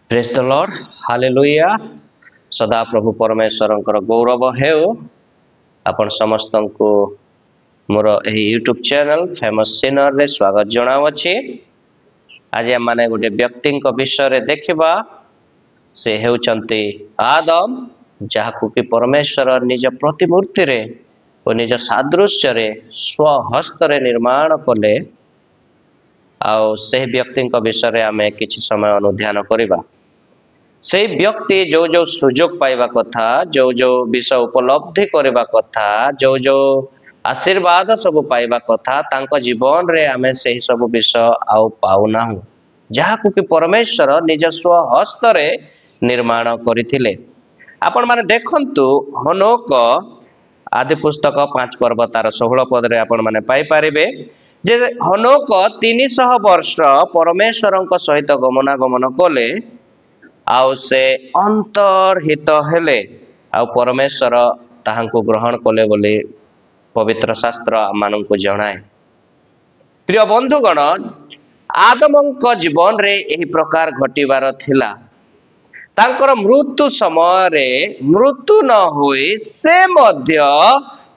Praise the Lord hallelujah सदा प्रभु परमेश्वरंकर गौरव हेउ आपण समस्त को मोर एही यूट्यूब चैनल फेमस सिनर रे स्वागत जणावछि। आज माने गोटे व्यक्ति विषय रे देखिबा से हेउचंती आदम जाहाकु कि परमेश्वर निज प्रतिमूर्ति रे और निज सादृश्य रे स्वहस्त रे निर्माण कले। आउ से व्यक्ति विषय रे आमे किछि समय अनुध्यान करिबा। से व्यक्ति जो जो सुजोग पाइबा कथा जो जो विषय उपलब्धि करबा कथा जो जो आशीर्वाद सब पाइबा कथा तांको जीवन रे आमे सेही सब विषय आउ पाउना हूँ जहाकु कि परमेश्वर निज स्वहस्त रे निर्माण करथिले। आपण माने देखंतु हनोक आदि पुस्तक 5 पर्व तार 16 पद रे आपण माने पाई पारिबे जे हनोक 300 वर्ष परमेश्वरंक सहित गमनागमन कले आउ से अंतर्हित हेले आउ परमेश्वर ताहांको ग्रहण कले बोली पवित्र शास्त्र मानंको जणाए। प्रिय बंधुगण आदमंक जीवन रे एही प्रकार घटिबार थिला। तांकर मृत्यु समय रे मृत्यु न होई से मध्य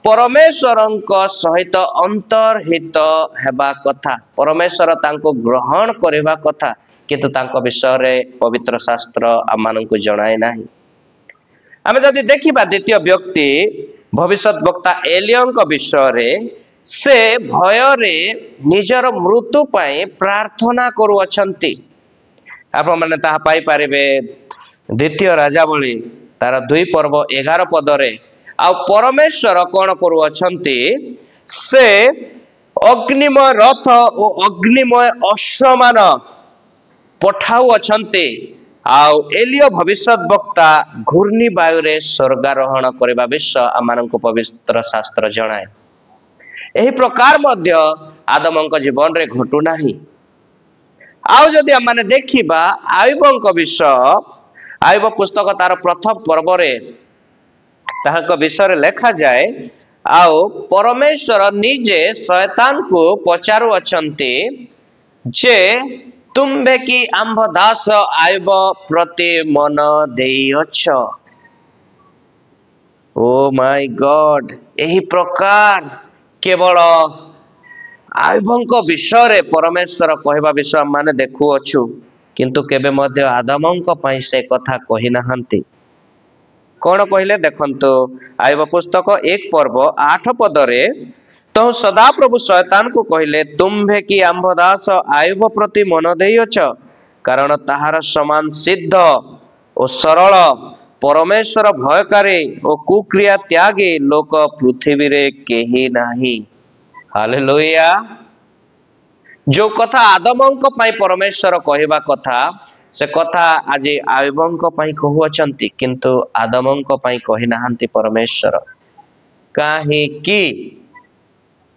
परमेश्वरंक सहित अंतर्हित हेबा कथा परमेश्वर तांको ग्रहण करबा कथा किंतु तांको विषय रे पवित्र शास्त्र आमानंको जणाए नाही। आमे जदि देखिबा द्वितीय व्यक्ति भविष्यत वक्ता एलियंक विषय रे से भय रे निजर मृत्यु पई प्रार्थना करू अछंती। आपण माने ताहा पाई पारिबे द्वितीय राजावली तार 2 पर्व 11 पद रे। आ परमेश्वर कोन करू अछंती से अग्निमय रथ और अग्निमय अश्वमान पठाऊ अछंते आउ एलियो भविष्यत वक्ता घूर्णी वायु रे स्वर्गारोहण करबा विषय आमानंको पवित्र शास्त्र जणाए। एही प्रकार मध्य आदमंक जीवन रे घटु नाही। आउ जदि आमाने देखिबा आयुबंक विषय आयुब पुस्तक तार प्रथम पर्व रे ताहाक विषय रे लेखा जाए। आउ परमेश्वर निजे शैतान को पचारू अछंती जे तुम्भे की आंभ दास आयुब प्रति मन देई अछ। ओ माय गॉड एही प्रकार केवल आयुबंक विषय रे परमेश्वर कहबा विषय माने देखु अछु किंतु केबे मध्य आदमंक पई से कथा कहि नाहंती। कोन कहले देखंतो आयुब पुस्तक 1 पर्व 8 पद रे तो सदा प्रभु शैतान को कहले तुम्भे की आंभदास आयुब प्रति मन देइछ कारण ताहार समान सिद्ध और सरल परमेश्वर भयकारी और कुक्रिया त्यागी लोक पृथ्वी रे केही नाही। हालेलुया। जो कथा आदमंक पई परमेश्वर कहबा कथा से कथा आज आयुबंक पई कहू अछंती किंतु आदमंक पई कहि नाहंती परमेश्वर। काहे कि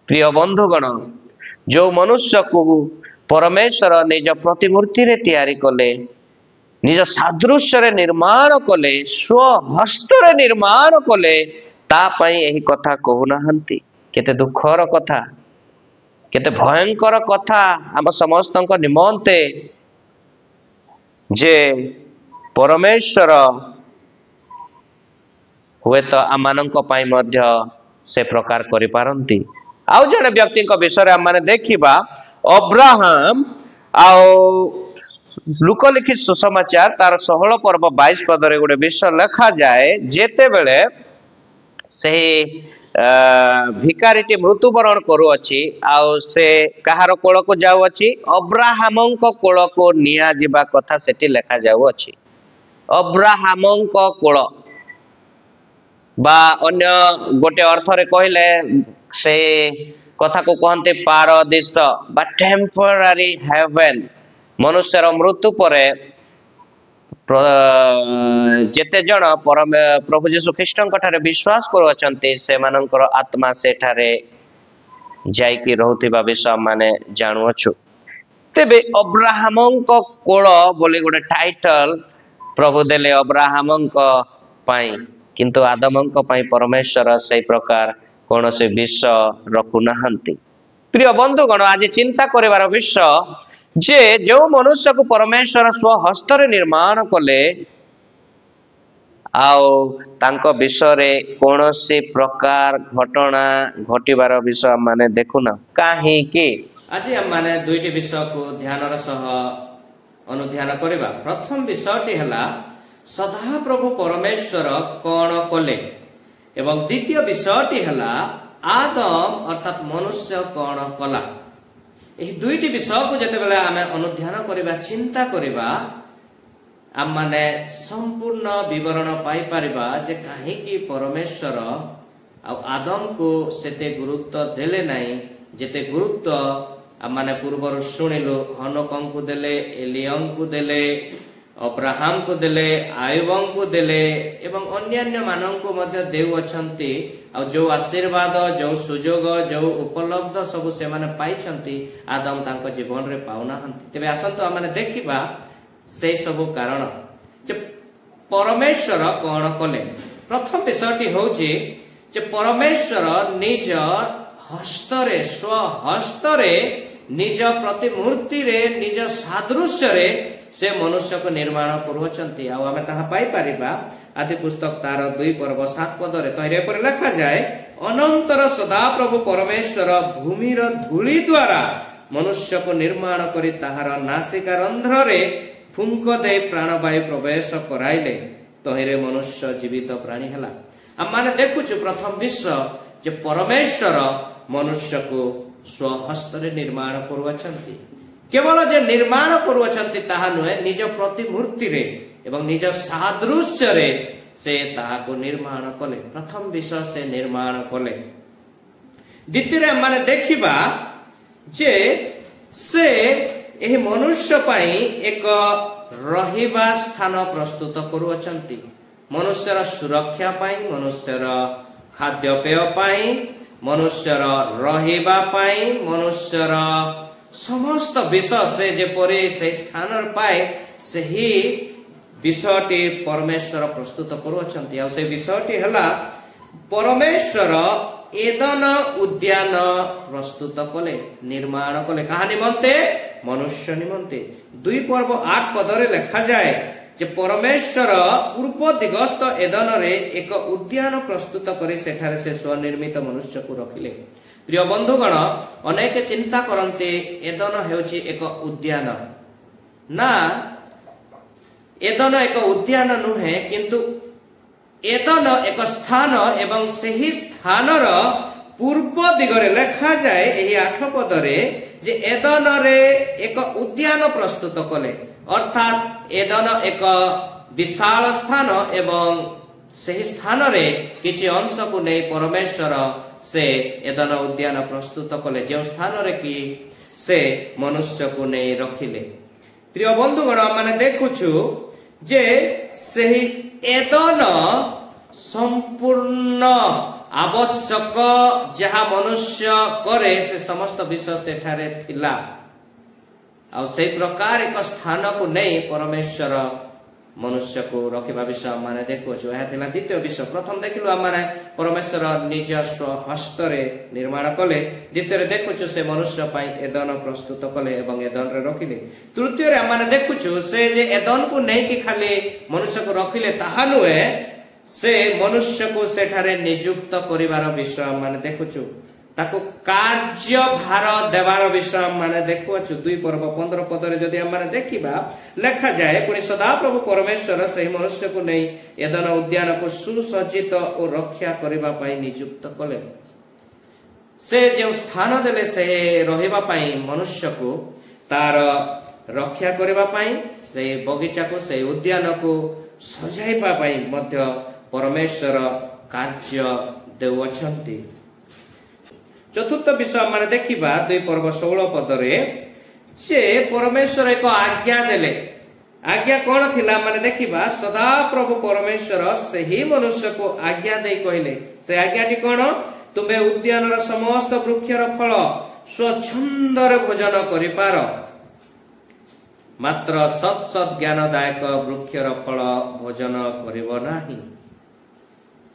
प्रिय बंधुगण जो मनुष्य को परमेश्वर निज प्रतिमूर्ति रे तैयारी कले निज सादृश्य रे निर्माण कले स्वहस्त रे निर्माण कले ता पई एही कथा कहू नाहंती। केते दुखर कथा केते भयंकर कथा हम समस्तक निमंते जे परमेश्वर हुए तो आमानंक पई मध्य से प्रकार करि पारंती। आउ जने व्यक्ति विषय आम माने देखिबा अब्राहम आउ लुकलिखित सुसमाचार तार 16 पर्व 22 पद रे गोटे विषय लिखा जाए जेते बेले सही भिकारीटी मृत्युवरण करू अछि आउ से कहार कोल को जाउ अछि अब्राहमंक कोल को निया जिबा कथा सेठी लिखा जाउ अछि। अब्राहमंक कोल बा अन्य गोटे अर्थ रे कहले से कथा को कहते पारदीस बा टेम्पररी हेवन मनुष्यर मृत्यु परे जेते जन परम प्रभु यीशु ख्रीष्टंक ठारे विश्वास करू अछंती से मानकर आत्मा सेठारे जाइकी रहउथिबा विषय माने जानु अछु। तेबे अब्राहमंक कोल बोली गोटे टाइटल प्रभु देले अब्राहमंक पई किंतु आदमंक पई परमेश्वर से प्रकार कौन से विषय रखु नाहंती। प्रिय बंधुगण आज चिंता करिवार विषय जे जो मनुष्य को परमेश्वर स्व हस्त निर्माण कले आओ तांको विषय रे कोनोसी प्रकार घटना घटिबार विषय माने देखुना काहे कि आज हम माने दुईटी विषय को ध्यानर सह अनुध्यान करिबा। प्रथम विषयटी हला सदा प्रभु परमेश्वर कोन कले एवं द्वितीय विषयटी हला आदम अर्थात मनुष्य कोन कला। एही दुईटी विषय को जते बेला आमे अनुध्यान करिबा चिंता करिबा आम माने संपूर्ण विवरण पाई परिबा जे काहे कि परमेश्वर आ आदम को सेते गुरुत्व देले नाही जेते गुरुत्व आम माने पूर्वर सुनिलु हनोकं को देले एलियं को देले अब्राहम को देले आयुबं को देले एवं अन्यान्य मानव को मध्य देव अछंती आ जो आशीर्वाद जो सुजोग जो उपलब्ध सब से माने पाई छंती आदम तांको जीवन रे पाउना हंती। तबे आसंतो आम माने देखिबा से सब कारण जे परमेश्वर कोन कले। प्रथम विषयटी होची जे परमेश्वर निज हस्तरे स्व हस्तरे निज प्रतिमूर्ति रे निज सादृश्य रे से मनुष्य को निर्माण करुवचंती। आ आमे ताहा पाई परिबा आदि पुस्तक तार 2:7 रे तहिरे पर लिखा जाय अनंतर सदा प्रभु परमेश्वर भूमिर धूली द्वारा मनुष्य को निर्माण करी ताहार नासिका रंध्र रे फुंक दे प्राणवायु प्रवेश कराइले तहिरे मनुष्य जीवित प्राणी हला। हम माने देखुछु प्रथम विश्व जे परमेश्वर मनुष्य को स्वहस्त रे निर्माण करुवचंती। केवल जे निर्माण करुवचंती ताहा नुहे निज प्रतिमूर्ति रे एवं निज सादृश्य रे से ताहा को निर्माण कले। प्रथम विषय से निर्माण कले। द्वितीय माने देखिबा जे से एही मनुष्य पाई एक रहिबा स्थान प्रस्तुत करुवचंती। मनुष्यर सुरक्षा पाई मनुष्यर खाद्यपेय पाई मनुष्यर रहिबा पाई मनुष्यर समस्त विषय से जेपरि से स्थान पाए सही विषयटी परमेश्वर प्रस्तुत करुवचंती। आ से विषयटी हला परमेश्वर एदन उद्यान प्रस्तुत कले निर्माण कले कहा निमंते मनुष्य निमंते। 2:8 रे लिखा जाए जे परमेश्वर पूर्व दिगस्त एदन रे एक उद्यान प्रस्तुत करे सेठारे से स्वनिर्मित मनुष्य को रखिले। प्रिय बंधुगण अनेक चिंता करते एदन हेउची एक उद्यान ना एदन एक उद्यान नुहे किंतु एदन एक स्थान एवं सही स्थानर पूर्व दिगरे लिखा जाए एही 8 पदरे जे एदन रे एक उद्यान प्रस्तुत कले अर्थात एदन एक विशाल स्थान एवं सही स्थान रे किछि अंश को नै परमेश्वर से एदन उद्यान प्रस्तुत कले जो स्थान रे कि से मनुष्य को नै रखिले। प्रिय बंधुगण माने देखुछु जे सही एदन संपूर्ण आवश्यक जहा मनुष्य करे से समस्त विषय सेठारे थिला। आ से प्रकार एक स्थान को नहीं परमेश्वर मनुष्य को रखिबा विषय माने देखुछु। एहा थिला द्वितीय विषय। प्रथम देखिलु हम माने परमेश्वर निज स्व हस्तरे निर्माण कले। द्वितीय रे देखुछु से मनुष्य पाई एदन प्रस्तुत कले एवं एदन रे रखिले। तृतीय रे हम माने देखुछु से जे एदन को नहीं कि खाली मनुष्य को रखिले ताहा नुहे से मनुष्य को सेठारे नियुक्त करिवार विषय माने देखुछु ताको कार्य भार देवार विषय माने देखुछु। 2:15 रे जदि हम माने देखिबा लिखा जाए पुनी सदा प्रभु परमेश्वर सही मनुष्य को नहीं एदन उद्यान को सुसज्जित और रक्षा करिबा पाई नियुक्त कले। से जे स्थान देले से रहिबा पाई मनुष्य को तार रक्षा करिबा पाई से बगीचा को से उद्यान को सजाइबा पाई मध्य परमेश्वर कार्य देउछंती। चतुर्थ विषय माने देखिबा 2:16 रे से परमेश्वर एक आज्ञा देले। आज्ञा कौन थिला माने देखिबा सदा प्रभु परमेश्वर सही मनुष्य को आज्ञा दे कहले। से आज्ञाटी कौन तुमे उद्यानर समस्त वृक्षर फल स्वच्छंदरे भोजन करिपार मात्र सत् सत् ज्ञानदायक वृक्षर फल भोजन करिबो नाही।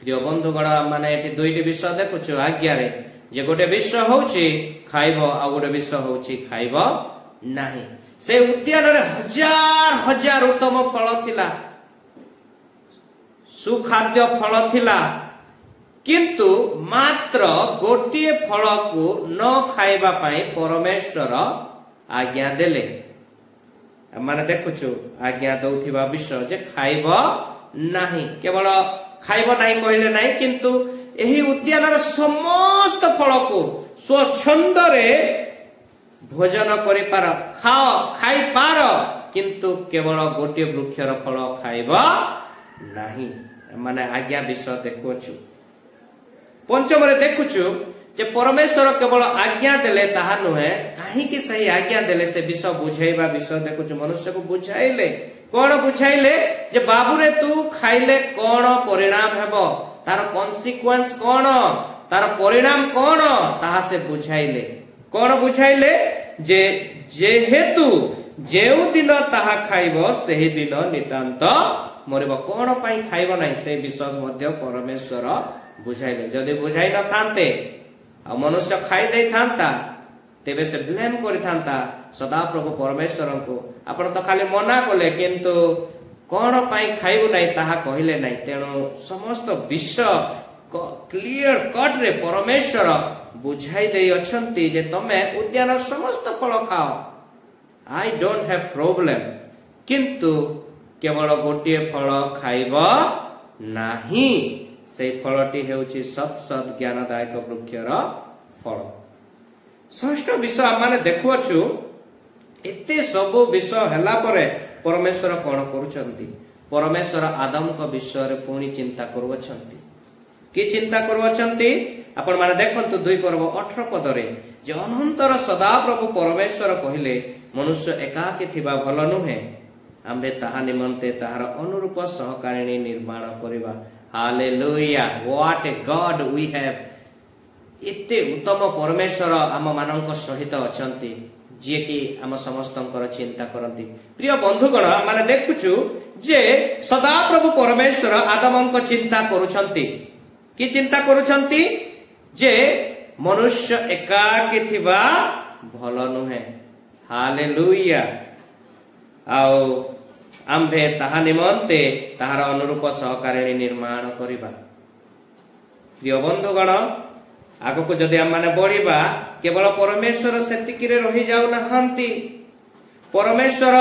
प्रिय बंधुगण माने एटी दुईटी विषय देखुछु आज्ञा रे जे गोटे विषय होउची खाइबो आ गोटे विषय होउची खाइबो नाही। से उद्यान रे हजार हजार उत्तम फल थिला, सुखाद्य फल थिला, किंतु मात्र गोटे फल को न खाइबा पाई परमेश्वर आज्ञा देले। माने देखुछु आज्ञा दउथिबा विषय जे खाइब नाही, केवल खाइब नाही कहले नाही, किंतु एही उद्यान रे समस्त फल को स्वच्छंद रे भोजन करि पार, खाओ खाई पार, किंतु केवल गोटे वृक्षर फल खाइब नाही। माने आज्ञा विषय देखुछु। पंचम रे देखुछु जे परमेश्वर केवल आज्ञा देले ताहा नुहे, काहे कि सही आज्ञा देले से विषय बुझाइबा विषय देखुछु। मनुष्य को बुझाइले, कोन बुझाइले जे बाबू रे तू खाइले कोन परिणाम हेबो, तार कॉन्सिक्वेंस कोन, तार परिणाम कोन, ताहा से बुझाइले। कोन बुझाइले जे जेहेतु जेउ दिन ताहा खाइबो सेही दिन नितांत मरिबो। कोन पई खाइबो नाही से विश्वास मध्य परमेश्वर बुझाइले। जदि बुझाइ न थांते आ मनुष्य खाइ दे थांता तेबे से ब्लेम करि थांता सदा प्रभु परमेश्वर को, आपण तो खाली मना कले किंतु कोन पई खाइबो नाही ताहा कहिले नाही। तेणु समस्त विषय क्लियर कट रे परमेश्वर बुझाई दे अछंती जे तमे उद्यान समस्त फल खाओ, आई डोंट हैव प्रॉब्लम, किंतु केवल गोटे फल खाइब नाही। से फलटी हेउची सत सत ज्ञानदायक वृक्षर फल। षष्ठ विषय माने देखुछु, एते सब विषय हला परे परमेश्वर कोन करूछंती। परमेश्वर आदम को विषय रे पुणी चिंता करूछंती। कि चिंता करूछंती आपण माने देखंतु 2 पर्व 18 पद रे जे अनंतर सदा प्रभु परमेश्वर कहिले मनुष्य एकाकी थिबा भल नुहे, आम्बे ताहा निमंते ताहार अनुरूप सहकारिणी निर्माण करिबा। Hallelujah, what a God we have. इते उत्तम परमेश्वर आम मानक सहित अछंती जे कि आम समस्तंकर चिंता करंती। प्रिय बंधुगण, माने देखुछु जे सदा प्रभु परमेश्वर आदमंक चिंता करूछंती। कि चिंता करूछंती जे मनुष्य एकाकी थिबा भल नुहे। हालेलुया। आओ आम्भे ताहा निमंते ताहार अनुरूप सहकारिणी निर्माण करिबा। प्रिय बंधुगण, आगको जदि आम माने बढ़िबा, केवल परमेश्वर सेतिकिरे रही जाउ नहंती। परमेश्वर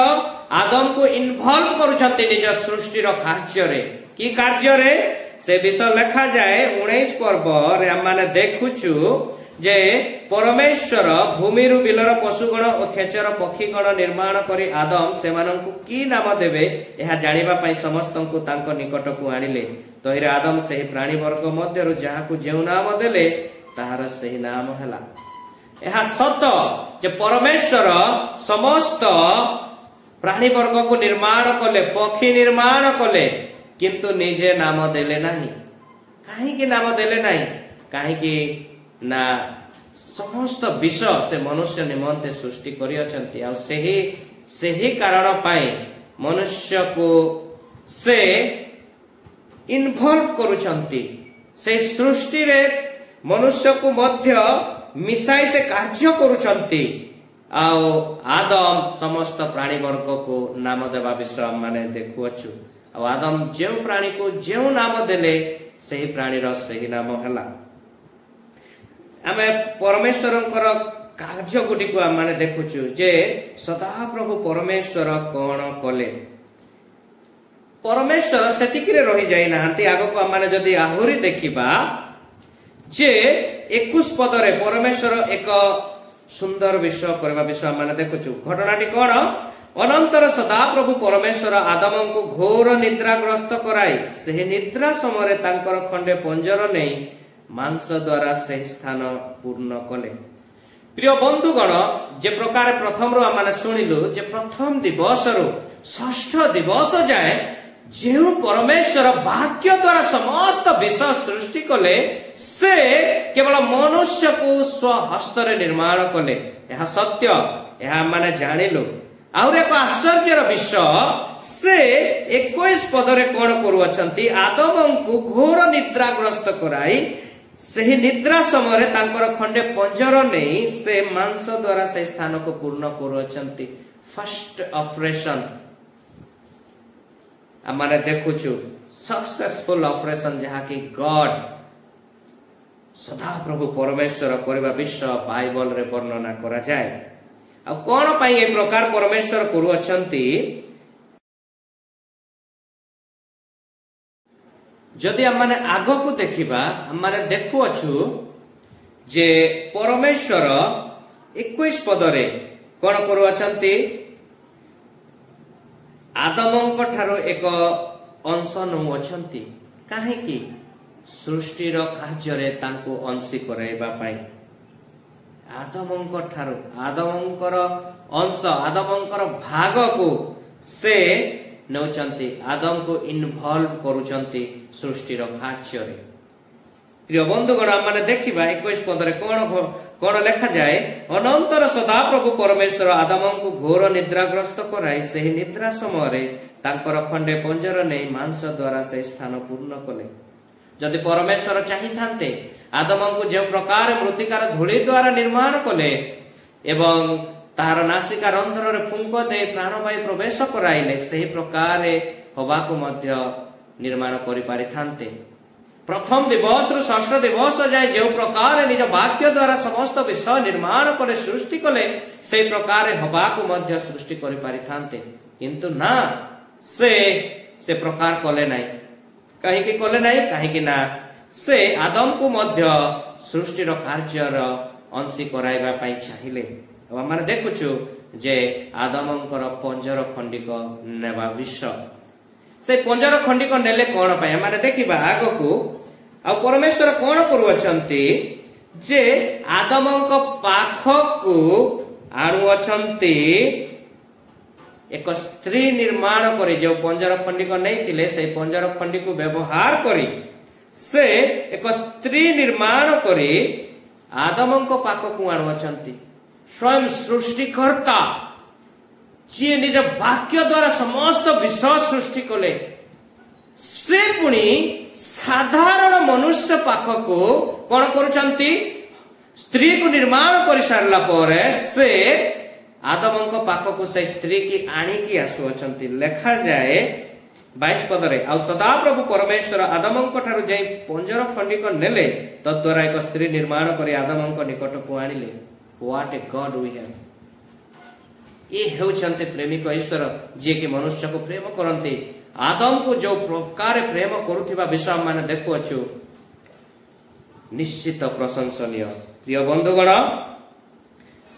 आदम को इन्वॉल्व करूछंती निज सृष्टिर कार्य रे। की कार्य रे से विषय लिखा जाए 19 पर्व रे आम माने देखुछु जे परमेश्वर भूमि रु बिलर पशुगण और खेचर पक्षीगण निर्माण करी आदम सेमानंकु की नाम देबे एहा जानिबा पई समस्तंकु तांको निकट को आनिले। तहिरे आदम सेही प्राणी वर्ग मध्यरु जाहाकु जेउ नाम देले ताहार सेही नाम हला। एहा सत जे परमेश्वर समस्त प्राणी वर्ग को निर्माण कले, पक्षी निर्माण कले, किंतु निजे नाम देले नाही। काहे कि नाम देले नाही? काहे कि ना समस्त विषय से मनुष्य निमंते सृष्टि करि अछंती। आ सेही कारण पाई मनुष्य को से इन्वॉल्व करूछंती। से सृष्टि रे मनुष्य को मध्य मिसाई से कार्य करूछंती। आओ आदम समस्त प्राणी वर्ग को नाम देवा विषय माने देखुअछु। आ आदम जेउ प्राणी को जेउ नाम देले सेही प्राणी रो सेही नाम हला। आमे परमेश्वरंकर कार्य गुडी को माने देखुछु जे सदा प्रभु परमेश्वर कोन कले। परमेश्वर सेतिकिरे रही जाई नाहंती। आगो को माने जदी आहुरी देखिबा जे 21 पद रे परमेश्वर एक सुंदर विषय करबा विषय माने देखुछु। घटनाटी कोन? अनंतर सदा प्रभु परमेश्वर आदम को घोर निद्राग्रस्त कराई से निद्रा समय तांकर खंडे पंजर नै मांस द्वारा से स्थान पूर्ण कले। प्रिय बंधुगण, जे प्रकार प्रथम रो माने सुनिलु जे प्रथम दिवस रो षष्ठ दिवस जाए जेउ परमेश्वर वाक्य द्वारा समस्त विश्व सृष्टि कले से केवल मनुष्य को स्वहस्त रे निर्माण कले। यह सत्य, यह माने जानिलु। आउर एक आश्चर्यर विषय से 21 पद रे कोन करू अछंती? आदम को घोर निद्राग्रस्त कराई ସେହି ନିଦ୍ରା ସମୟରେ ତାଙ୍କର ଖଣ୍ଡେ ପଞ୍ଜର ନେଇ ସେ ମାଂସ ଦ୍ୱାରା ସେ ସ୍ଥାନକୁ ପୂର୍ଣ୍ଣ କରୁଅଛନ୍ତି। ଫାର୍ଷ୍ଟ ଅପରେସନ ଆମେ ଦେଖୁଛୁ ସକ୍ସେସଫୁଲ ଅପରେସନ, ଯାହାକି ଗଡ ସଦାପ୍ରଭୁ ପରମେଶ୍ୱର କରିବା ବିଷୟ ବାଇବଲରେ ବର୍ଣ୍ଣନା କରାଯାଏ। ଆଉ କଣ ପାଇଁ ଏ ପ୍ରକାର ପରମେଶ୍ୱର କରୁଅଛନ୍ତି? ଯଦି ଆମେ ଆଗକୁ ଦେଖିବା, ଆମେ ଦେଖୁଅଛୁ ଯେ ପରମେଶ୍ୱର 21 ପଦରେ କଣ କରୁଅଛନ୍ତି? ଆଦମଙ୍କ ଠାରୁ ଏକ ଅଂଶ ନେଉଅଛନ୍ତି। କାହିଁକି? ସୃଷ୍ଟିର କାର୍ଯ୍ୟରେ ତାଙ୍କୁ ଅଂଶୀ କରାଇବା ପାଇଁ। ଆଦମଙ୍କ ଠାରୁ ଆଦମଙ୍କର ଅଂଶ, ଆଦମଙ୍କର ଭାଗକୁ ସେ ନେଉଛନ୍ତି, ଆଦମକୁ ଇନଭଲ୍ଭ କରୁଛନ୍ତି ସୃଷ୍ଟିର କାର୍ଯ୍ୟରେ। ପ୍ରିୟ ବନ୍ଧୁଗଣ, ଆମେ ଦେଖିବା 21 ପଦରେ କଣ ଲେଖାଯାଏ? ଅନନ୍ତର ସଦାପ୍ରଭୁ ପରମେଶ୍ୱର ଆଦମଙ୍କୁ ଘୋର ନିଦ୍ରାଗ୍ରସ୍ତ କରାଇ ସେହି ନିଦ୍ରା ସମୟରେ ତାଙ୍କର ଖଣ୍ଡେ ପଞ୍ଜର ନେଇ ମାଂସ ଦ୍ୱାରା ସେ ସ୍ଥାନ ପୂର୍ଣ୍ଣ କଲେ। ଯଦି ପରମେଶ୍ୱର ଚାହିଁଥାନ୍ତେ ଆଦମଙ୍କୁ ଯେଉଁ ପ୍ରକାର ମୃତ୍ତିକାର ଧୂଳି ଦ୍ୱାରା ନିର୍ମାଣ କଲେ ଏବଂ ତାହାର ନାସିକା ରନ୍ଧ୍ରରେ ଫୁଙ୍କ ଦେଇ ପ୍ରାଣବାୟୁ ପ୍ରବେଶ କରାଇଲେ, ସେହି ପ୍ରକାର ହବାକୁ ମଧ୍ୟ ନିର୍ମାଣ କରିପାରିଥାନ୍ତେ। ପ୍ରଥମ ଦିବସରୁ ଷଷ୍ଠ ଦିବସ ଯାଏ ଯେଉଁ ପ୍ରକାର ନିଜ ବାକ୍ୟ ଦ୍ୱାରା ସମସ୍ତ ବିଷୟ ନିର୍ମାଣ କରି ସୃଷ୍ଟି କଲେ, ସେହି ପ୍ରକାର ହବାକୁ ମଧ୍ୟ ସୃଷ୍ଟି କରିପାରିଥାନ୍ତେ। କିନ୍ତୁ ନା, ସେ ପ୍ରକାର କଲେ ନାହିଁ। କାହିଁକି କଲେ ନାହିଁ? କାହିଁକି ନା ସେ ଆଦମକୁ ମଧ୍ୟ ସୃଷ୍ଟିର କାର୍ଯ୍ୟର ଅଂଶୀ କରାଇବା ପାଇଁ ଚାହିଁଲେ। ଆମେ ଦେଖୁଛୁ ଯେ ଆଦମଙ୍କର ପଞ୍ଜର ଖଣ୍ଡିକ ନେବା ବିଷୟ। ସେ ପଞ୍ଜର ଖଣ୍ଡିକ ନେଲେ କଣ ପାଇଁ? ଆମେ ଦେଖିବା ଆଗକୁ। ଆଉ ପରମେଶ୍ୱର କଣ କରୁଅଛନ୍ତି? ଯେ ଆଦମଙ୍କ ପାଖକୁ ଆଣୁଅଛନ୍ତି ଏକ ସ୍ତ୍ରୀ ନିର୍ମାଣ କରି, ଯେଉଁ ପଞ୍ଜର ଖଣ୍ଡିକ ନେଇଥିଲେ ସେଇ ପଞ୍ଜର ଖଣ୍ଡିକୁ ବ୍ୟବହାର କରି ସେ ଏକ ସ୍ତ୍ରୀ ନିର୍ମାଣ କରି ଆଦମଙ୍କ ପାଖକୁ ଆଣୁଅଛନ୍ତି। ସ୍ୱୟଂ ସୃଷ୍ଟିକର୍ତ୍ତା ଯିଏ ନିଜ ବାକ୍ୟ ଦ୍ୱାରା ସମସ୍ତ ବିଷୟ ସୃଷ୍ଟି କଲେ, ସେ ପୁଣି ସାଧାରଣ ମନୁଷ୍ୟ ପାଖକୁ କଣ କରୁଛନ୍ତି? ସ୍ତ୍ରୀକୁ ନିର୍ମାଣ କରିସାରିଲା ପରେ ସେ ଆଦମଙ୍କ ପାଖକୁ ସେ ସ୍ତ୍ରୀ କି ଆଣିକି ଆସୁଅଛନ୍ତି। ଲେଖାଯାଏ 22 ପଦରେ, ଆଉ ସଦାପ୍ରଭୁ ପରମେଶ୍ୱର ଆଦମଙ୍କ ଠାରୁ ଯାଇ ପଞ୍ଜର ଖଣ୍ଡିକ ନେଲେ, ତଦ୍ୱାରା ଏକ ସ୍ତ୍ରୀ ନିର୍ମାଣ କରି ଆଦମଙ୍କ ନିକଟକୁ ଆଣିଲେ। What a God we have! ଏ ହେଉଛନ୍ତି ପ୍ରେମିକ ଈଶ୍ୱର, ଯିଏକି ମନୁଷ୍ୟକୁ ପ୍ରେମ କରନ୍ତି। ଆଦମକୁ ଯେଉଁ ପ୍ରକାର ପ୍ରେମ କରୁଥିବା ବିଷୟ ଆମେ ଦେଖୁଅଛୁ, ନିଶ୍ଚିତ ପ୍ରଶଂସନୀୟ। ପ୍ରିୟ ବନ୍ଧୁଗଣ,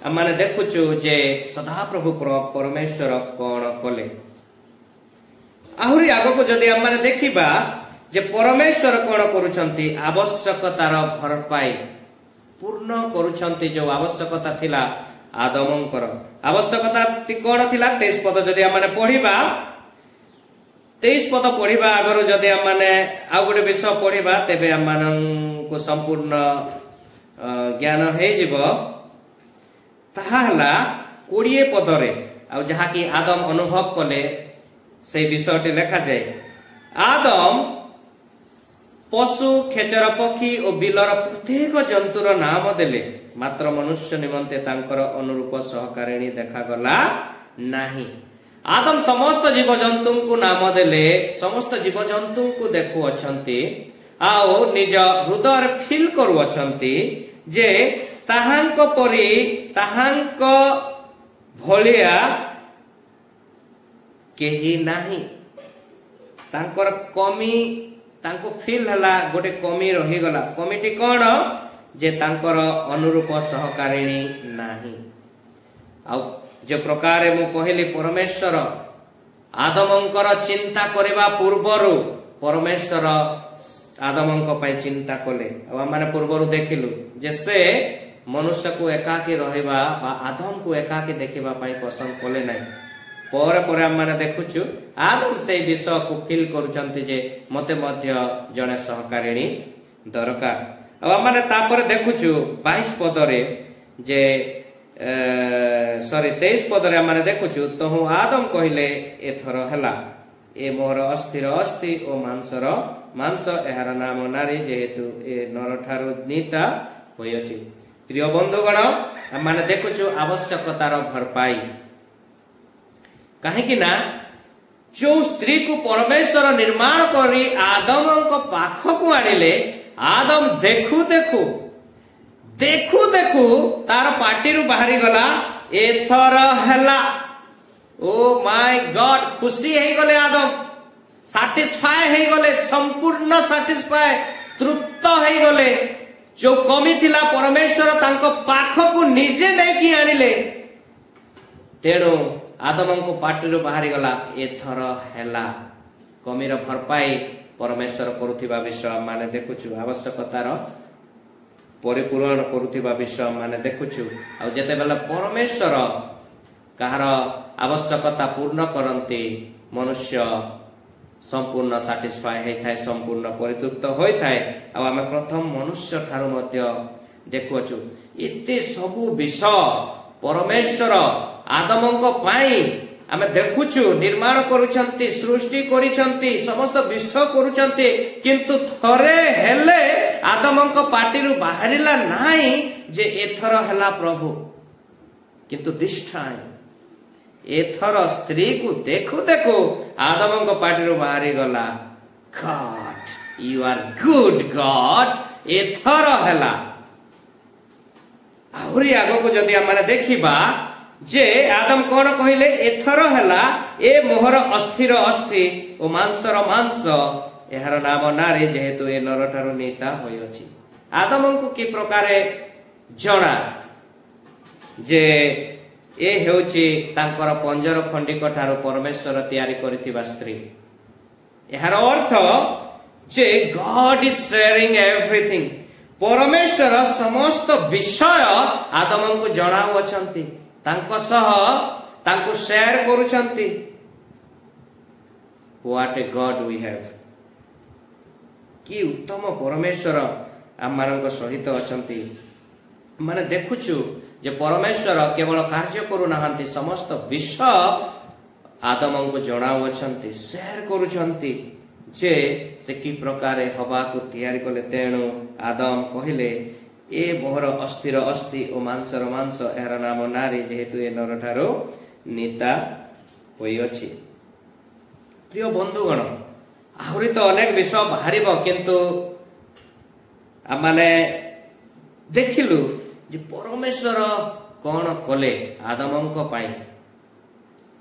ଆମେ ଦେଖୁଛୁ ଯେ ସଦାପ୍ରଭୁ ପରମେଶ୍ୱର କଣ କଲେ। ଆହୁରି ଆଗକୁ ଯଦି ଆମେ ଦେଖିବା ଯେ ପରମେଶ୍ୱର କଣ କରୁଛନ୍ତି? ଆବଶ୍ୟକତାର ଭରପାଇ ପୂର୍ଣ୍ଣ କରୁଛନ୍ତି। ଯେଉଁ ଆବଶ୍ୟକତା ଥିଲା ଆଦମଙ୍କର, ଆବଶ୍ୟକତା କଣ ଥିଲା? 23 ପଦ ଯଦି ଆମେ ପଢିବା, 23 ପଦ ପଢିବା ଆଗରୁ ଯଦି ଆମେ ଆଉ ଗୋଟେ ବିଷୟ ପଢିବା, ତେବେ ଆମମାନଙ୍କୁ ସମ୍ପୂର୍ଣ୍ଣ ଜ୍ଞାନ ହେଇଯିବ। ତାହା ହେଲା 20 ପଦରେ, ଆଉ ଯାହାକି ଆଦମ ଅନୁଭବ କଲେ সেই বিষয়টি লেখাযায়। আদম পশু, খেচর পক্ষী ও বিলর প্রত্যেক জন্তুর নাম দেলে, মাত্র মনুষ্য নিমন্তে তাঙ্কর অনুরূপ সহকারিণী দেখাগলা নাহি। আদম সমস্ত জীবজন্তুଙ୍କୁ নাম দেলে, সমস্ত জীবজন্তুଙ୍କୁ দেখুଅଛନ୍ତି ଆଉ ନିଜ ହୃଦୟରେ ଫିଲ୍ କରୁଅଛନ୍ତି ଯେ ତାହାଙ୍କ ପରି, ତାହାଙ୍କ ଭଳିଆ କେହି ନାହିଁ। ତାଙ୍କର କମି ତାଙ୍କୁ ଫିଲ୍ ହେଲା, ଗୋଟେ କମି ରହିଗଲା। କମିଟି କଣ? ଯେ ତାଙ୍କର ଅନୁରୂପ ସହକାରିଣୀ ନାହିଁ। ଆଉ ଯେ ପ୍ରକାରେ ମୁଁ କହିଲି, ପରମେଶ୍ୱର ଆଦମଙ୍କର ଚିନ୍ତା କରିବା ପୂର୍ବରୁ ପରମେଶ୍ୱର ଆଦମଙ୍କ ପାଇଁ ଚିନ୍ତା କଲେ। ଆଉ ଆମେ ପୂର୍ବରୁ ଦେଖିଲୁ ଯେ ସେ ମନୁଷ୍ୟକୁ ଏକାକୀ ରହିବା ବା ଆଦମକୁ ଏକାକୀ ଦେଖିବା ପାଇଁ ପସନ୍ଦ କଲେ ନାହିଁ। ପରେ ପରେ ଆମେ ଦେଖୁଛୁ ଆଦମ ସେଇ ବିଷୟକୁ ଫିଲ୍ କରୁଛନ୍ତି ଯେ ମତେ ମଧ୍ୟ ଜଣେ ସହକାରିଣୀ ଦରକାର। ଆଉ ଆମେ ତାପରେ ଦେଖୁଛୁ 22 ପଦରେ ଯେ 23 ପଦରେ ଆମେ ଦେଖୁଛୁ, ତହୁ ଆଦମ କହିଲେ ଏଥର ହେଲା, ए मोहर अस्थिर अस्थि ओ मांसर मांस एहार नाम नारी जेहेतु ए नर ठारू नीता होइछि। प्रिय बंधुगण माने देखुछु आवश्यकतार भरपाई कहीं ना जो स्त्री को परमेश्वर निर्माण करी आदम को पाख को आनिले आदम देखु देखु देखु देखु तार पार्टी बाहरी गला एथर हैला ओ माय गॉड खुशी है गले आदम सैटिस्फाई है गले संपूर्ण सैटिस्फाई तृप्त है गले जो कमी थिला परमेश्वर तांको पाख को निजे नहीं कि आनिले तेणु आदम को पार्टी बाहरी गला एथर हैला कमीर भरपाई परमेश्वर करुथिबा विषय माने देखुछु आवश्यकतार परिपूरण करुथिबा विषय माने देखुछु आ जेते बेला परमेश्वर कहार आवश्यकता पूर्ण करंती मनुष्य संपूर्ण सैटिस्फाई होई थाए संपूर्ण परितृप्त होई थाए आ आमे प्रथम मनुष्य ठारू मध्य देखुछु एते सबु विषय परमेश्वर आदमंको पाई आमे देखुछु निर्माण करूछंती सृष्टि करिछंती समस्त विश्व करूछंती किंतु थरे हेले आदमंको पार्टीरु बाहरिला नाही जे एथर हला प्रभु किंतु दिस टाइम एथर स्त्री को देखु देखु आदमंको पार्टीरु बाहरी गला god you are good god एथर हला आहुरी आगो को जदि आमे देखिबा जे आदम कौन कहले एथर हला ए मोहर अस्थिर अस्थि ओ मांसर मांस एहार नाम नारी जेहेतु ए नर ठारू नीता होइछि। आदम को कि प्रकारे जणा जे ए हेउछि तांकर पंजर खंडिक ठारू परमेश्वर तैयारी करिथिबा स्त्री एहार अर्थ जे गॉड इज शेयरिंग एवरीथिंग परमेश्वर समस्त विषय आदम को जणाउ अछंती तांको सह तांको शेयर करूछंती। What a God we have कि उत्तम परमेश्वर आम मानक सहित अछंती माने देखुछु जे परमेश्वर केवल कार्य करू नाहंती समस्त विषय आदम को जणाउ अछंती शेयर करूछंती जे से कि प्रकारे हवा को तैयारी कले तेणु आदम कहिले ए मोहर अस्थिर अस्थि ओ मांसर मांस एहार नाम नारी जेहेतु ए नर ठारू नीता होइछि। प्रिय बंधुगण आहुरी तो अनेक विषय बाहरिबो किंतु आमाने देखिलु जे परमेश्वर कोन कले आदमंको पाई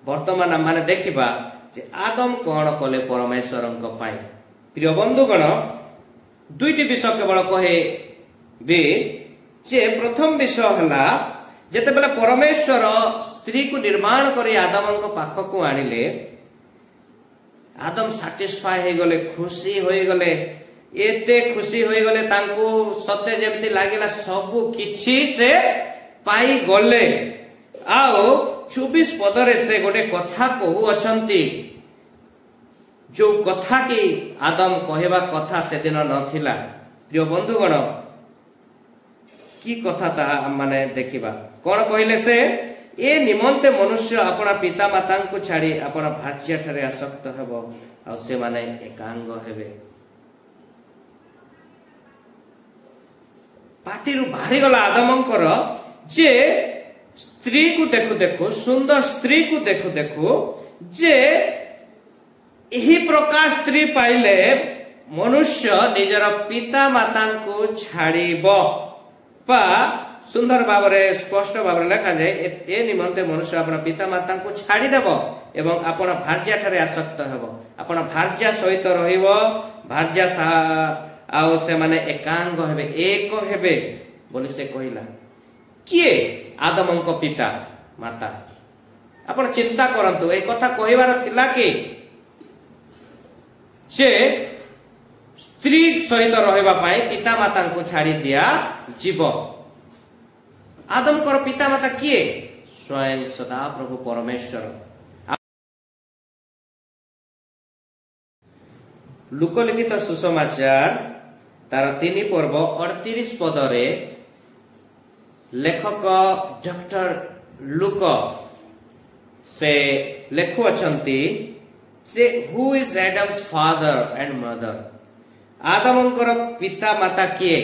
वर्तमान आमाने देखिबा जे आदम कोन कले परमेश्वरंको पाई। प्रिय बंधुगण दुईटी विषय केवल कहे बे जे प्रथम विषय हला जेते बेला परमेश्वर स्त्री को निर्माण करी आदमंको पाख को आनिले आदम सैटिस्फाई हो गले खुशी हो गले एते खुशी हो गले तांको सत्य जेमति लागिला सब किछि से पाई गले आओ 24 पदरे से गोटे कथा कहू अछंती जो कथा की आदम कहवा कथा से दिन नथिला। प्रिय बंधुगण की कथा ता माने देखिबा कोन कहले से ए निमंते मनुष्य अपना पिता माता को छाड़ी अपना भार्या ठारे आसक्त हेबो आ से माने एकांग हेबे पाटीरु बाहरी गला आदमंकर जे स्त्री को देखु देखु सुंदर स्त्री को देखु देखु जे एही प्रकार स्त्री पाइले मनुष्य निजर पिता माता को छाड़ीबो पा सुंदर भावरे स्पष्ट भावरे लिखा जाए ए निमंते मनुष्य अपना पिता माता को छाड़ी देबो एवं अपना भार्या ठारे आसक्त हेबो अपना भार्या सहित रहिबो भार्या आउ से माने एकांग हेबे एक हेबे बोली से कहिला किए आदमंको पिता माता आपण चिंता करंतु ए कथा कहिवार थिला कि से स्त्री सहित रहिबा पाई पिता माता को छाड़ी दिया जीव आदमकर पिता माता किए स्वयं सदा प्रभु परमेश्वर। लुकलिखित सुसमाचार तार 3 पर्व 38 पदरे लेखक डॉक्टर लुक से लेखु अछंती ଯେ who is Adam's father and mother? ଆଦମଙ୍କର ପିତା ମାତା କିଏ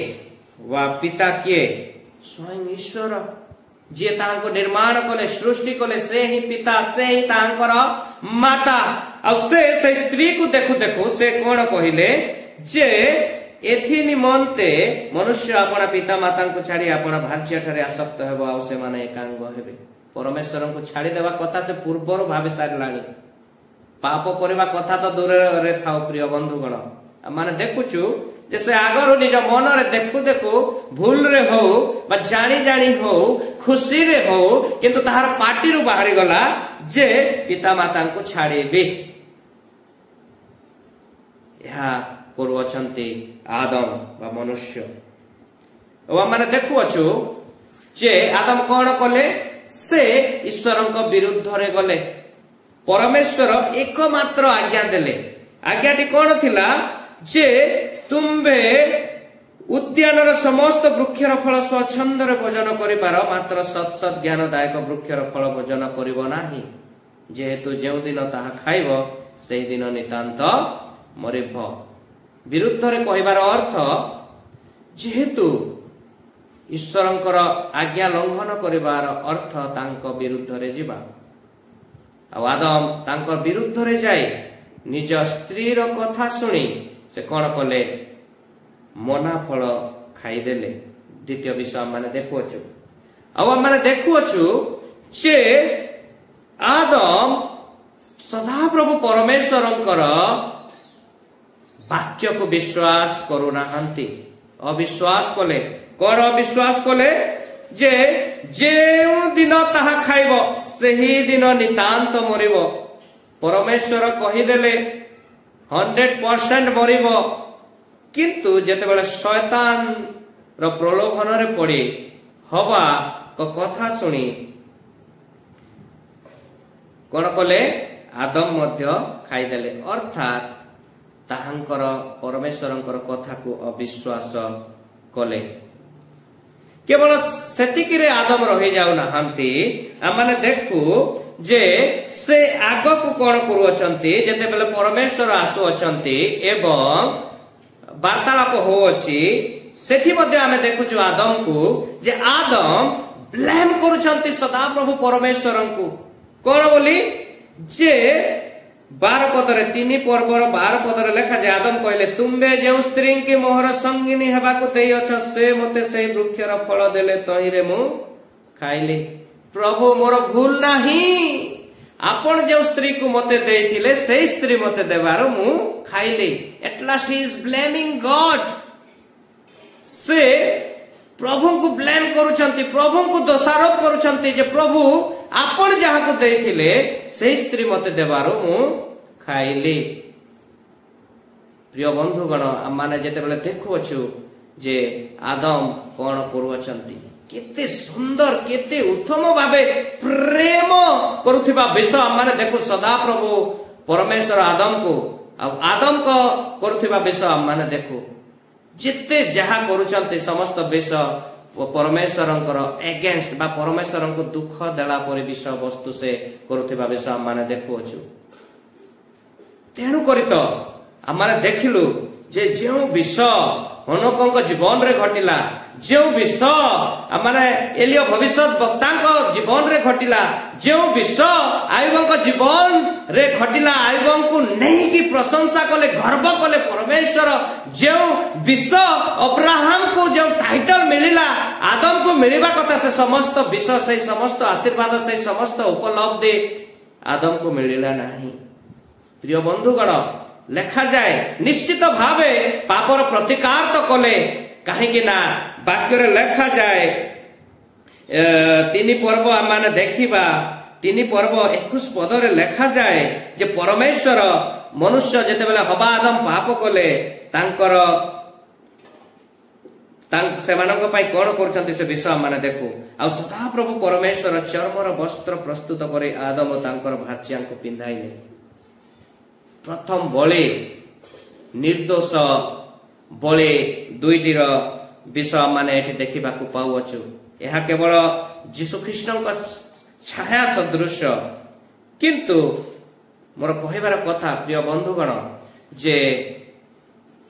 ବା ପିତା କିଏ? ସ୍ୱୟଂ ଈଶ୍ୱର, ଯିଏ ତାହାଙ୍କୁ ନିର୍ମାଣ କଲେ, ସୃଷ୍ଟି କଲେ, ସେ ହିଁ ପିତା, ସେ ହିଁ ତାହାଙ୍କର ମାତା। ଆଉ ସେ ସ୍ତ୍ରୀକୁ ଦେଖୁ ଦେଖୁ ସେ କଣ କହିଲେ ଯେ ଏଥି ନିମନ୍ତେ ମନୁଷ୍ୟ ଆପଣା ପିତା ମାତାଙ୍କୁ ଛାଡି ଆପଣା ଭାର୍ଯ୍ୟ ଠାରେ ଆସକ୍ତ ହେବ, ଆଉ ସେମାନେ ଏକାଙ୍ଗ ହେବେ। ପରମେଶ୍ୱରଙ୍କୁ ଛାଡିଦେବା କଥା ସେ ପୂର୍ବରୁ ଭାବି ସାରିଲାଣି। ପାପ କରିବା କଥା ତ ଦୂରରେ ଥାଉ ପ୍ରିୟ ବନ୍ଧୁଗଣ। ଆମେ ଦେଖୁଛୁ ଯେ ସେ ଆଗରୁ ନିଜ ମନରେ ଦେଖୁ ଦେଖୁ ଭୁଲରେ ହଉ ବା ଜାଣି ଜାଣି ହଉ, ଖୁସିରେ ହଉ, କିନ୍ତୁ ତାହାର ପାଟିରୁ ବାହାରିଗଲା ଯେ ପିତା ମାତାଙ୍କୁ ଛାଡ଼ିବି। ଏହା କରୁଅଛନ୍ତି ଆଦମ ବା ମନୁଷ୍ୟ। ଆମେ ଦେଖୁଅଛୁ ଯେ ଆଦମ କଣ କଲେ? ସେ ଈଶ୍ୱରଙ୍କ ବିରୁଦ୍ଧରେ ଗଲେ। ପରମେଶ୍ୱର ଏକମାତ୍ର ଆଜ୍ଞା ଦେଲେ। ଆଜ୍ଞାଟି କଣ ଥିଲା? ଯେ ତୁମ୍ଭେ ଉଦ୍ୟାନର ସମସ୍ତ ବୃକ୍ଷର ଫଳ ସ୍ୱଚ୍ଛନ୍ଦରେ ଭୋଜନ କରିପାର, ମାତ୍ର ସତ୍ ସତ୍ ଜ୍ଞାନଦାୟକ ବୃକ୍ଷର ଫଳ ଭୋଜନ କରିବ ନାହିଁ, ଯେହେତୁ ଯେଉଁଦିନ ତାହା ଖାଇବ ସେହିଦିନ ନିତାନ୍ତ ମରିବ। ବିରୁଦ୍ଧରେ କହିବାର ଅର୍ଥ, ଯେହେତୁ ଈଶ୍ୱରଙ୍କର ଆଜ୍ଞା ଲଙ୍ଘନ କରିବାର ଅର୍ଥ ତାଙ୍କ ବିରୁଦ୍ଧରେ ଯିବା। ଆଉ ଆଦମ ତାଙ୍କ ବିରୁଦ୍ଧରେ ଯାଇ ନିଜ ସ୍ତ୍ରୀର କଥା ଶୁଣି ସେ କଣ କଲେ? ମନା ଫଳ ଖାଇଦେଲେ। ଦ୍ୱିତୀୟ ବିଷୟ ଆମେ ଦେଖୁଅଛୁ। ଆଉ ଆମେ ଦେଖୁଅଛୁ ଯେ ଆଦମ ସଦାପ୍ରଭୁ ପରମେଶ୍ୱରଙ୍କର ବାକ୍ୟକୁ ବିଶ୍ୱାସ କରୁନାହାନ୍ତି, ଅବିଶ୍ୱାସ କଲେ। କଣ ଅବିଶ୍ୱାସ କଲେ? ଯେ ଯେଉଁ ଦିନ ତାହା ଖାଇବ ସେହି ଦିନ ନିତାନ୍ତ ମରିବ। ପରମେଶ୍ୱର କହିଦେଲେ 100% ମରିବ, କିନ୍ତୁ ଯେତେବେଳେ ଶୟତାନର ପ୍ରଲୋଭନରେ ପଡି ହବା କଥା ଶୁଣି କଣ କଲେ? ଆଦମ ମଧ୍ୟ ଖାଇଦେଲେ। ଅର୍ଥାତ୍ ତାହାଙ୍କର ପରମେଶ୍ୱରଙ୍କର କଥାକୁ ଅବିଶ୍ୱାସ କଲେ। କେବଳ ସେତିକିରେ ଆଦମ ରହିଯାଉନାହାନ୍ତି। ଆମେ ଦେଖୁ ଯେ ସେ ଆଗକୁ କଣ କରୁଅଛନ୍ତି? ଯେତେବେଳେ ପରମେଶ୍ୱର ଆସୁଅଛନ୍ତି ଏବଂ ବାର୍ତ୍ତାଳାପ ହଉଅଛି, ସେଠି ମଧ୍ୟ ଆମେ ଦେଖୁଛୁ ଆଦମକୁ ଯେ ଆଦମ ବ୍ଲେମ କରୁଛନ୍ତି ସଦାପ୍ରଭୁ ପରମେଶ୍ୱରଙ୍କୁ। କଣ ବୋଲି? ଯେ 12 ପଦରେ, 3 ପର୍ବର 12 ପଦରେ ଲେଖାଯାଏ, ଆଦମ କହିଲେ, ତୁମ୍ଭେ ଯେଉଁ ସ୍ତ୍ରୀଙ୍କି ମୋହର ସଙ୍ଗିନୀ ହେବାକୁ ଦେଇଅଛ, ସେ ମୋତେ ସେହି ବୃକ୍ଷର ଫଳ ଦେଲେ, ତହିଁରେ ମୁଁ ଖାଇଲି। ପ୍ରଭୁ, ମୋର ଭୁଲ ନାହିଁ। ଆପଣ ଯେଉଁ ସ୍ତ୍ରୀକୁ ମତେ ଦେଇଥିଲେ ସେଇ ସ୍ତ୍ରୀ ମତେ ଦେବାରୁ ମୁଁ ଖାଇଲି। At last he is blaming God. ସେ ପ୍ରଭୁଙ୍କୁ ବ୍ଲେମ କରୁଛନ୍ତି, ପ୍ରଭୁଙ୍କୁ ଦୋଷାରୋପ କରୁଛନ୍ତି ଯେ ପ୍ରଭୁ ଆପଣ ଯାହାକୁ ଦେଇଥିଲେ ସେଇ ସ୍ତ୍ରୀ ମତେ ଦେବାରୁ ମୁଁ ଖାଇଲି। ପ୍ରିୟ ବନ୍ଧୁଗଣ, ଆମେ ଯେତେବେଳେ ଦେଖୁଅଛୁ ଯେ ଆଦମ କଣ କରୁଅଛନ୍ତି, କେତେ ସୁନ୍ଦର, କେତେ ଉତ୍ତମ ଭାବେ ପ୍ରେମ କରୁଥିବା ବିଷୟ ଆମେ ଦେଖୁ ସଦାପ୍ରଭୁ ପରମେଶ୍ୱର ଆଦମକୁ, ଆଉ ଆଦମଙ୍କ କରୁଥିବା ବିଷୟ ଆମେ ଦେଖୁ। ଯେତେ ଯାହା କରୁଛନ୍ତି ସମସ୍ତ ବିଷୟ ପରମେଶ୍ୱରଙ୍କର ଏଗେନ୍ଷ୍ଟ ବା ପରମେଶ୍ୱରଙ୍କୁ ଦୁଃଖ ଦେଲା ପରି ବିଷୟ ବସ୍ତୁ ସେ କରୁଥିବା ବିଷୟ ଆମେ ଦେଖୁଅଛୁ। ତେଣୁ କରି ତ ଆମେ ଦେଖିଲୁ ଯେ ଯେଉଁ ବିଷୟ ହନୋକଙ୍କ ଜୀବନରେ ଘଟିଲା, ଯେଉଁ ବିଷୟ ଆମେ ଏଲିୟ ଭବିଷ୍ୟତ ବକ୍ତାଙ୍କ ଜୀବନରେ ଘଟିଲା, ଯେଉଁ ବିଷୟ ଆୟୁବଙ୍କ ଜୀବନରେ ଘଟିଲା, ଆୟୁବଙ୍କୁ ନେଇକି ପ୍ରଶଂସା କଲେ, ଗର୍ବ କଲେ ପରମେଶ୍ୱର, ଯେଉଁ ବିଷୟ ଅବ୍ରାହମକୁ ଯେଉଁ ଟାଇଟଲ ମିଳିଲା ଆଦମକୁ ମିଳିବା କଥା, ସେ ସମସ୍ତ ବିଷୟ, ସେଇ ସମସ୍ତ ଆଶୀର୍ବାଦ, ସେଇ ସମସ୍ତ ଉପଲବ୍ଧି ଆଦମକୁ ମିଳିଲା ନାହିଁ। ପ୍ରିୟ ବନ୍ଧୁଗଣ, ଲେଖାଯାଏ ନିଶ୍ଚିତ ଭାବେ ପାପର ପ୍ରତିକାର ତ କଲେ, କାହିଁକି ନା ବାକ୍ୟରେ ଲେଖାଯାଏ 3 ପର୍ବ ଆମେ ଦେଖିବା, 3 ପର୍ବ 21 ପଦରେ ଲେଖାଯାଏ ଯେ ପରମେଶ୍ୱର ମନୁଷ୍ୟ ଯେତେବେଳେ ହବା ଆଦମ ପାପ କଲେ, ତାଙ୍କର ସେମାନଙ୍କ ପାଇଁ କଣ କରୁଛନ୍ତି ସେ ବିଷୟ ଆମେ ଦେଖୁ। ଆଉ ସଦାପ୍ରଭୁ ପରମେଶ୍ୱର ଚର୍ମର ବସ୍ତ୍ର ପ୍ରସ୍ତୁତ କରି ଆଦମ ତାଙ୍କର ଭାର୍ଯ୍ୟାଙ୍କୁ ପିନ୍ଧାଇଲେ। ପ୍ରଥମ ବଳି, ନିର୍ଦ୍ଦୋଷ ବଳି, ଦୁଇଟିର ବିଷୟ ଆମେ ଏଠି ଦେଖିବାକୁ ପାଉଅଛୁ। ଏହା କେବଳ ଯୀଶୁଖ୍ରୀଷ୍ଟଙ୍କ ଛାୟା ସଦୃଶ, କିନ୍ତୁ मोर कहबार कथा प्रिय बंधुगण जे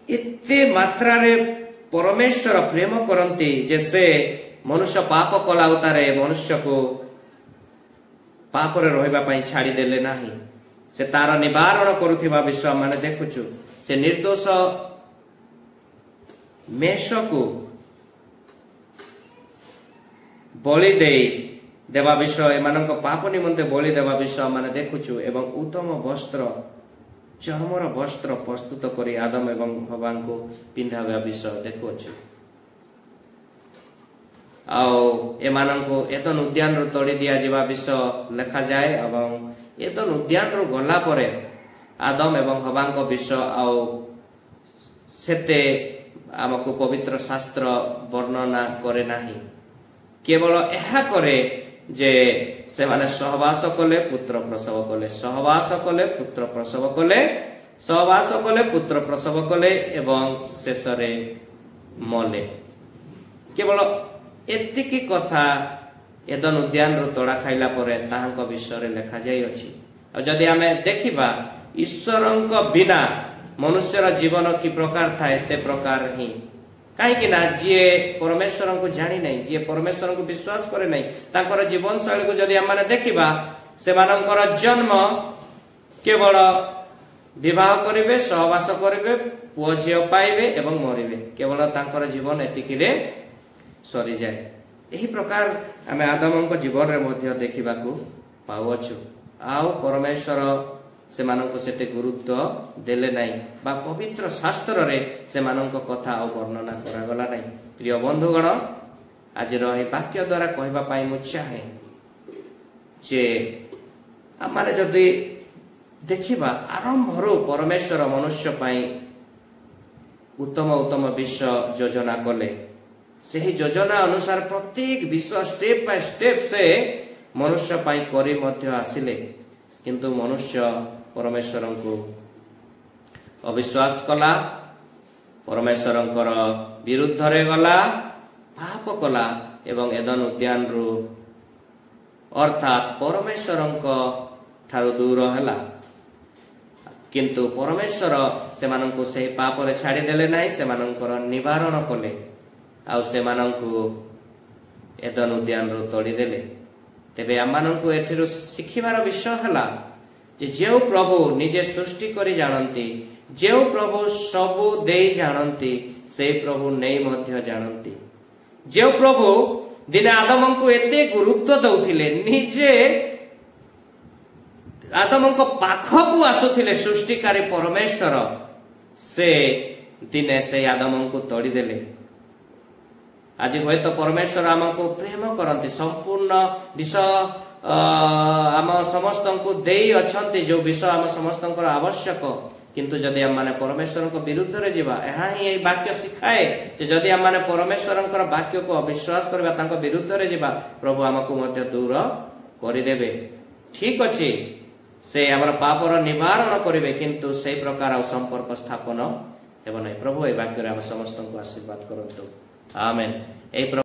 एते मात्रा रे परमेश्वर प्रेम करती जे से मनुष्य पाप कला उतारे मनुष्य को पाप रे रहिबा पई छाड़ी देले नाही से तार निवारण करुथिबा विषय माने देखुछु से निर्दोष मेष को बलि देवा विषय एमानक पाप निमंते बलि देवा विषय माने देखुछु एवं उत्तम वस्त्र चर्मर वस्त्र प्रस्तुत करी आदम एवं हवा को पिंधावा विषय देखुछु आओ एमानको एदन उद्यान रो तोड़ी दिया जिवा विषय लिखा जाए एवं एदन उद्यान रो गला परे आदम एवं हवा को विषय आओ सेते आमको पवित्र शास्त्र वर्णना करे नाही केवल एहा करे जे से माने सहवास कले पुत्र प्रसव कले सहवास कले पुत्र प्रसव कले सहवास कले पुत्र प्रसव कले एवं शेषरे मले केवल एतिकी कथा एदन उद्यान रो तोड़ा खाइला परे ताहांक विषय रे लिखा जाई अछि आ जदि हमें देखिबा ईश्वरंक बिना मनुष्यर जीवन कि प्रकार थाए से प्रकार ही कहीं ना जी परमेश्वर को जानी नहीं जी परमेश्वर को विश्वास करे नहीं तांकर जीवन शैली को जदि हम देखिबा से मानकर जन्म केवल विवाह करिवे सहवास करिवे पुओ झियो पाइबे एवं मरिबे केवल तांकर जीवन एतिकी रे सरी जाए एही प्रकार आमे आदमक जीवन रे मध्य देखिबा को पाउछु आउ परमेश्वर से मानक सेते गुरुत्व देले नहीं बा पवित्र शास्त्र रे से मानक कथा आ वर्णना करा गला नहीं प्रिय बंधुगण आज रही वाक्य द्वारा कहबा पाई मु चाहे जे आमारे जदि देखिबा आरंभ रो परमेश्वर मनुष्य पाई उत्तम उत्तम विषय योजना कले सही योजना अनुसार प्रत्येक विषय स्टेप बाय स्टेप से मनुष्य पाई करी मध्य आसिले किंतु मनुष्य परमेश्वर को अविश्वास कला परमेश्वर विरुद्ध रे गला पाप कला एवं एदन उद्यान रु अर्थात परमेश्वर ठारू दूर हैला किंतु परमेश्वर से माननको सही पाप रे छाड़ी देले नाही से मानकर निवारण कले आ से माननको एदन उद्यान रु तोड़ी देले तेबे आमाननको एथिरु शिखिबार विषय हला जे जेउ प्रभु निजे सृष्टि करी जानती जेउ प्रभु सबु देई जानती से प्रभु नहीं मध्य जानती जेउ प्रभु दिने आदम को एते गुरुत्व दउथिले निजे आदम को पाख को आसुथिले सृष्टिकारी परमेश्वर से दिने से आदम को तोड़ी देले आज हय तो परमेश्वर आमको प्रेम करती संपूर्ण विषय आम समस्त को देई अछंती जो विषय आम समस्त आवश्यक किंतु जदि हम माने परमेश्वर को विरुद्ध रे जीवा एहा ही ए वाक्य सिखाए जे जदि हम माने परमेश्वर वाक्य को अविश्वास करबा तांको विरुद्ध रे जीवा प्रभु हमको मध्य दूर करि देबे ठीक अछि से हमर पापर निवारण करिवे किंतु से प्रकार संपर्क स्थापन हेबो नै प्रभु ए वाक्य रे हम समस्त को आशीर्वाद करंतु आमेन।